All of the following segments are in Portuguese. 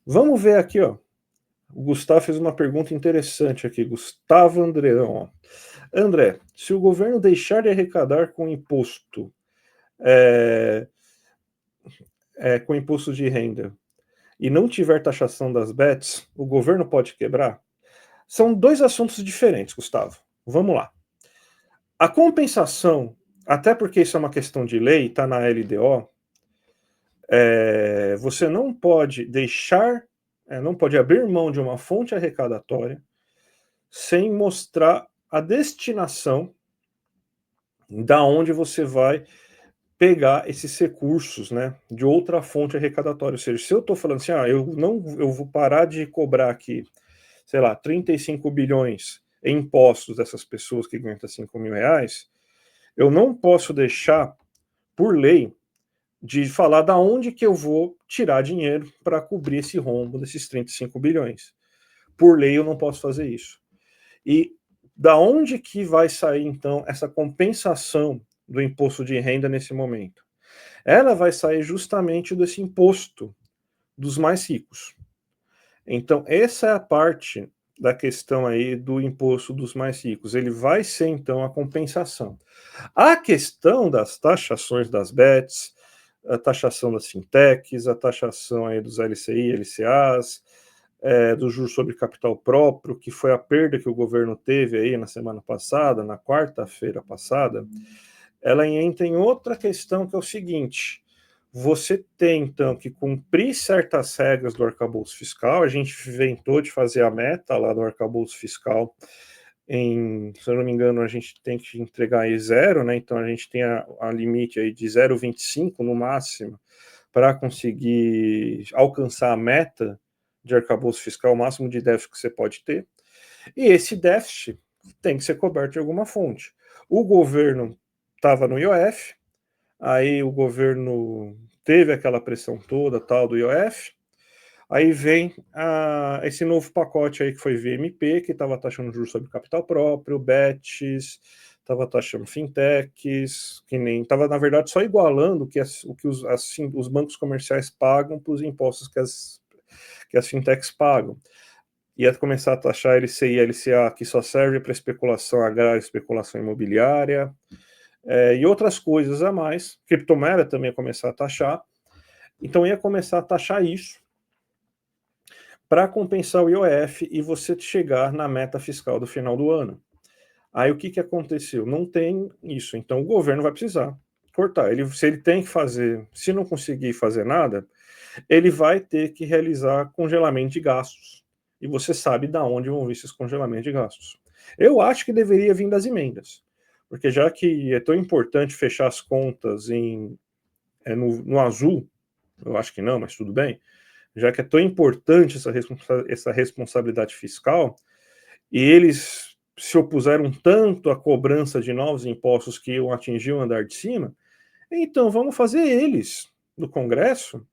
Vamos ver aqui, ó. O Gustavo fez uma pergunta interessante aqui. Gustavo Andreão, ó. André, se o governo deixar de arrecadar com imposto, é, com imposto de renda, e não tiver taxação das bets, o governo pode quebrar? São dois assuntos diferentes, Gustavo. Vamos lá. A compensação, até porque isso é uma questão de lei, está na LDO, você não pode deixar, não pode abrir mão de uma fonte arrecadatória sem mostrar a destinação da onde você vai pegar esses recursos, né, de outra fonte arrecadatória. Ou seja, se eu estou falando assim, eu vou parar de cobrar aqui, sei lá, 35 bilhões em impostos dessas pessoas que ganham até 5 mil reais, eu não posso deixar, por lei, de falar da onde que eu vou tirar dinheiro para cobrir esse rombo desses 35 bilhões. Por lei, eu não posso fazer isso. E da onde que vai sair, então, essa compensação do imposto de renda nesse momento? Ela vai sair justamente desse imposto dos mais ricos. Então, essa é a parte da questão aí do imposto dos mais ricos. Ele vai ser, então, a compensação. A questão das taxações das bets, a taxação das fintechs, a taxação aí dos LCI, LCAs, do juros sobre capital próprio, que foi a perda que o governo teve aí na semana passada, na quarta-feira passada, ela entra em outra questão que é o seguinte: você tem, então, que cumprir certas regras do arcabouço fiscal. A gente inventou de fazer a meta lá do arcabouço fiscal se eu não me engano, a gente tem que entregar aí zero, né? Então a gente tem a limite aí de 0,25 no máximo para conseguir alcançar a meta de arcabouço fiscal, o máximo de déficit que você pode ter. E esse déficit tem que ser coberto de alguma fonte. O governo estava no IOF, aí o governo teve aquela pressão toda, tal, do IOF, aí vem esse novo pacote aí que foi VMP, que estava taxando juros sobre capital próprio, BETs, estava taxando fintechs, que nem estava, na verdade, só igualando o que os bancos comerciais pagam para os impostos que as fintechs pagam. Ia começar a taxar LCI e LCA, que só serve para especulação agrária, especulação imobiliária, e outras coisas a mais. Criptomoeda também ia começar a taxar. Então ia começar a taxar isso para compensar o IOF e você chegar na meta fiscal do final do ano. Aí o que, que aconteceu? Não tem isso. Então o governo vai precisar cortar. Se ele tem que fazer, se não conseguir fazer nada, ele vai ter que realizar congelamento de gastos. E você sabe de onde vão vir esses congelamentos de gastos. Eu acho que deveria vir das emendas, porque já que é tão importante fechar as contas no azul, eu acho que não, mas tudo bem, já que é tão importante essa responsabilidade fiscal, e eles se opuseram tanto à cobrança de novos impostos que iam atingir o andar de cima, então vamos fazer eles, do Congresso,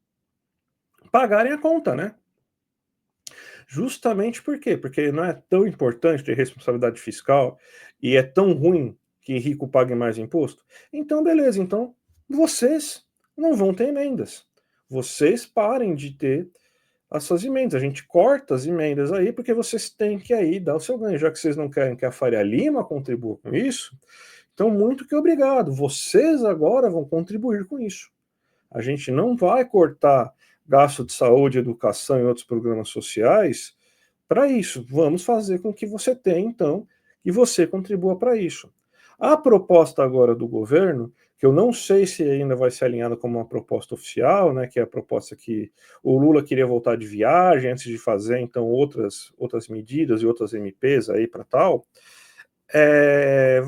pagarem a conta, né? Justamente por quê? Porque não é tão importante ter responsabilidade fiscal e é tão ruim que rico pague mais imposto. Então, beleza, então vocês não vão ter emendas. Vocês parem de ter as suas emendas. A gente corta as emendas aí porque vocês têm que aí dar o seu ganho. Já que vocês não querem que a Faria Lima contribua com isso, então muito que obrigado. Vocês agora vão contribuir com isso. A gente não vai cortar gasto de saúde, educação e outros programas sociais para isso. Vamos fazer com que você tenha, então, e você contribua para isso. A proposta agora do governo, que eu não sei se ainda vai ser alinhada como uma proposta oficial, né, que é a proposta que o Lula queria voltar de viagem antes de fazer, então, outras medidas e outras MPs aí para tal,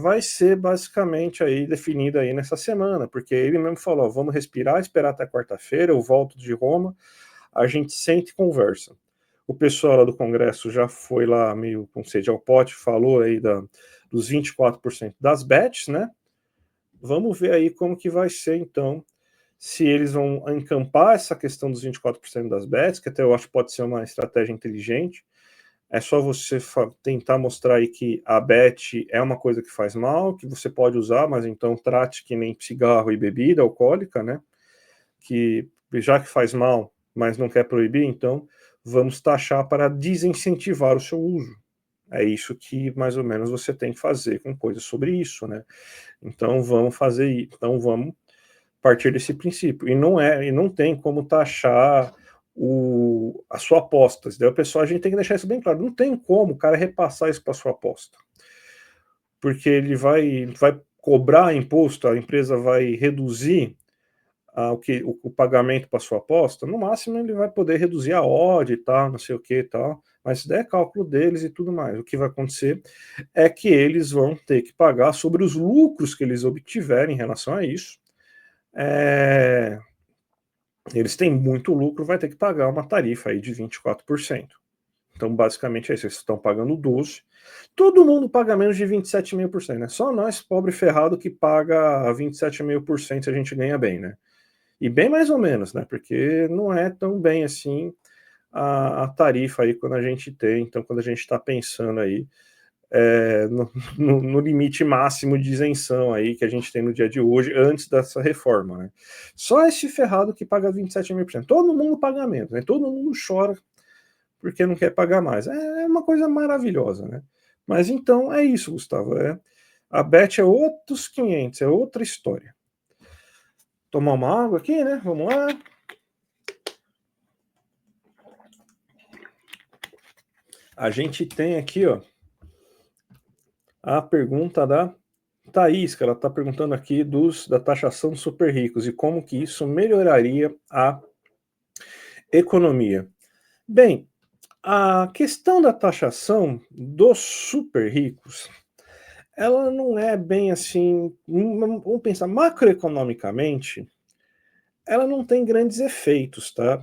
vai ser basicamente aí definida aí nessa semana, porque ele mesmo falou, vamos respirar, esperar até quarta-feira, eu volto de Roma, a gente sente e conversa. O pessoal lá do Congresso já foi lá meio com sede ao pote, falou aí dos 24% das bets, né? Vamos ver aí como que vai ser, então, se eles vão encampar essa questão dos 24% das bets, que até eu acho que pode ser uma estratégia inteligente. É só você tentar mostrar aí que a bet é uma coisa que faz mal, que você pode usar, mas então trate que nem cigarro e bebida alcoólica, né? Que já que faz mal, mas não quer proibir, então vamos taxar para desincentivar o seu uso. É isso que mais ou menos você tem que fazer com coisas sobre isso, né? Então vamos fazer, então vamos partir desse princípio. E não tem como taxar a sua aposta. Daí o pessoal, a gente tem que deixar isso bem claro. Não tem como o cara repassar isso para sua aposta. Porque ele vai cobrar imposto, a empresa vai reduzir o pagamento para sua aposta, no máximo ele vai poder reduzir a odd e tal, não sei o que e tal, mas isso daí é cálculo deles e tudo mais. O que vai acontecer é que eles vão ter que pagar sobre os lucros que eles obtiverem em relação a isso. Eles têm muito lucro, vai ter que pagar uma tarifa aí de 24%. Então, basicamente é isso, eles estão pagando 12%. Todo mundo paga menos de 27,5%, né? Só nós, pobre ferrado, que paga 27,5% se a gente ganha bem, né? E bem mais ou menos, né? Porque não é tão bem assim a tarifa aí quando a gente tem. Então, quando a gente está pensando aí no limite máximo de isenção aí que a gente tem no dia de hoje, antes dessa reforma, né? Só esse ferrado que paga 27,5%. Todo mundo paga menos, né? Todo mundo chora porque não quer pagar mais. É uma coisa maravilhosa, né? Mas então é isso, Gustavo. A Bet é outros 500, é outra história. Tomar uma água aqui, né? Vamos lá. A gente tem aqui, ó, a pergunta da Thaís, que ela está perguntando aqui da taxação dos super ricos e como que isso melhoraria a economia. Bem, a questão da taxação dos super ricos, ela não é bem assim, vamos pensar macroeconomicamente, ela não tem grandes efeitos, tá?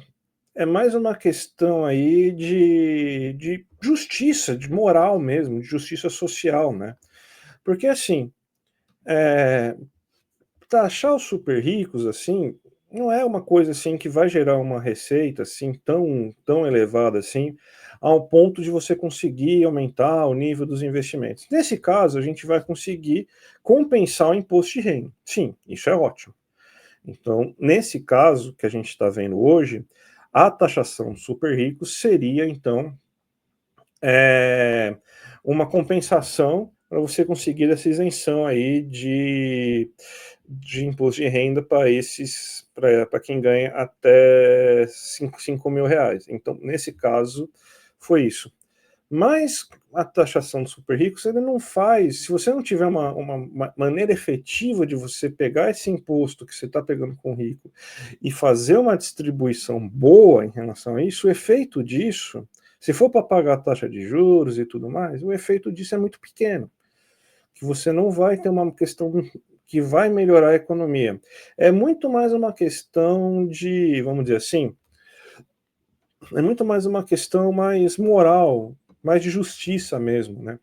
É mais uma questão aí de justiça, de moral mesmo, de justiça social, né? Porque assim, taxar os super ricos assim não é uma coisa assim que vai gerar uma receita assim tão elevada assim ao ponto de você conseguir aumentar o nível dos investimentos. Nesse caso, a gente vai conseguir compensar o imposto de renda. Sim, isso é ótimo. Então, nesse caso que a gente está vendo hoje, a taxação dos super ricos seria então é, uma compensação para você conseguir essa isenção aí de imposto de renda para quem ganha até 5 mil reais. Então, nesse caso, foi isso. Mas a taxação dos super ricos, ele não faz. Se você não tiver uma maneira efetiva de você pegar esse imposto que você está pegando com o rico e fazer uma distribuição boa em relação a isso, o efeito disso, se for para pagar a taxa de juros e tudo mais, o efeito disso é muito pequeno. Que você não vai ter uma questão que vai melhorar a economia. É muito mais uma questão de, vamos dizer assim, é muito mais uma questão mais moral, mais de justiça mesmo, né?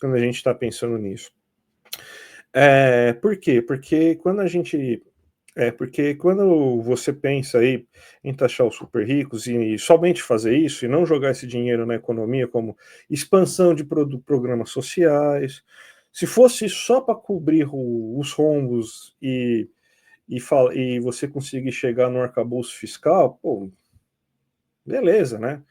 Quando a gente está pensando nisso. Por quê? Porque quando você pensa aí em taxar os super ricos e somente fazer isso e não jogar esse dinheiro na economia como expansão de programas sociais, se fosse só para cobrir os rombos e você conseguir chegar no arcabouço fiscal, pô, beleza, né?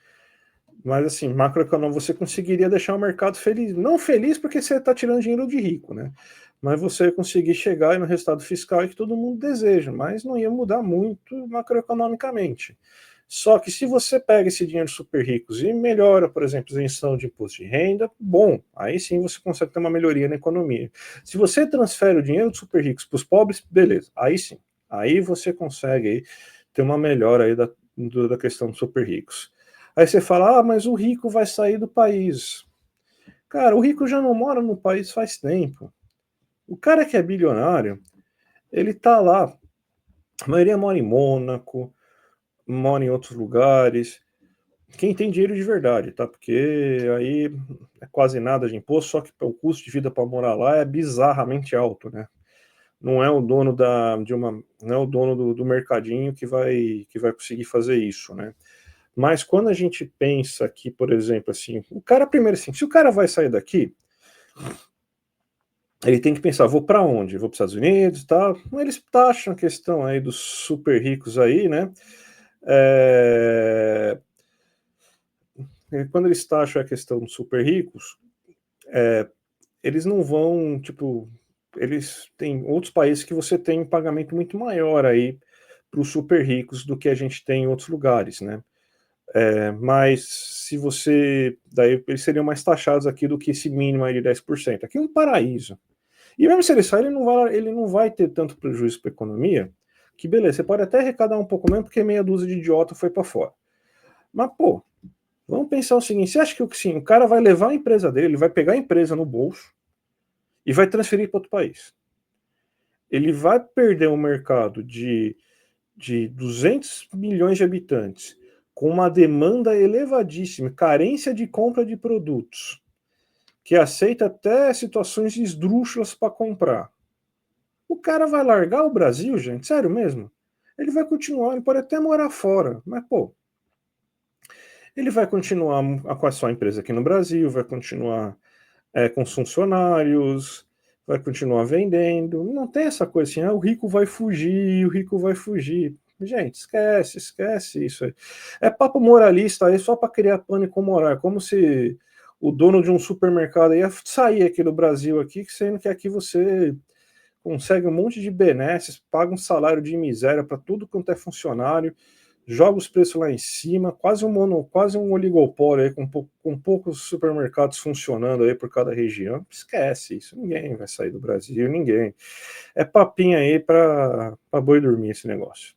Mas assim, macroeconômico, você conseguiria deixar o mercado feliz. Não feliz porque você está tirando dinheiro de rico, né? Mas você conseguir chegar no resultado fiscal que todo mundo deseja, mas não ia mudar muito macroeconomicamente. Só que se você pega esse dinheiro super ricos e melhora, por exemplo, a isenção de imposto de renda, bom, aí sim você consegue ter uma melhoria na economia. Se você transfere o dinheiro dos super ricos para os pobres, beleza, aí sim. Aí você consegue aí, ter uma melhora aí da questão dos super ricos. Aí você fala, mas o rico vai sair do país. Cara, o rico já não mora no país faz tempo. O cara que é bilionário, ele tá lá. A maioria mora em Mônaco, mora em outros lugares. Quem tem dinheiro de verdade, tá? Porque aí é quase nada de imposto, só que o custo de vida para morar lá é bizarramente alto, né? Não é o dono não é o dono do mercadinho que vai conseguir fazer isso, né? Mas quando a gente pensa que, por exemplo, assim, o cara primeiro assim, se o cara vai sair daqui, ele tem que pensar, vou para onde? Vou para os Estados Unidos, tal. Eles taxam a questão aí dos super ricos aí, né? É, quando eles taxam a questão dos super ricos, eles não vão, tipo, eles têm outros países que você tem um pagamento muito maior aí para os super ricos do que a gente tem em outros lugares, né? Mas se você, daí eles seriam mais taxados aqui do que esse mínimo aí de 10%. Aqui é um paraíso. E mesmo se ele sair, ele não vai ter tanto prejuízo para a economia, que beleza, você pode até arrecadar um pouco menos, porque meia dúzia de idiota foi para fora. Mas, pô, vamos pensar o seguinte: você acha que sim, o cara vai levar a empresa dele, ele vai pegar a empresa no bolso e vai transferir para outro país? Ele vai perder um mercado de 200 milhões de habitantes, com uma demanda elevadíssima, carência de compra de produtos, que aceita até situações esdrúxulas para comprar. O cara vai largar o Brasil, gente? Sério mesmo? Ele vai continuar, ele pode até morar fora, mas, pô, ele vai continuar com a sua empresa aqui no Brasil, vai continuar com os funcionários, vai continuar vendendo. Não tem essa coisa assim, o rico vai fugir, o rico vai fugir. Gente, esquece isso aí. É papo moralista aí só para criar pânico moral, como se o dono de um supermercado ia sair aqui do Brasil aqui, sendo que aqui você consegue um monte de benesses, paga um salário de miséria para tudo quanto é funcionário, joga os preços lá em cima, quase um oligopólio aí, com poucos supermercados funcionando aí por cada região. Esquece isso, ninguém vai sair do Brasil, ninguém. É papinho aí para boi dormir esse negócio.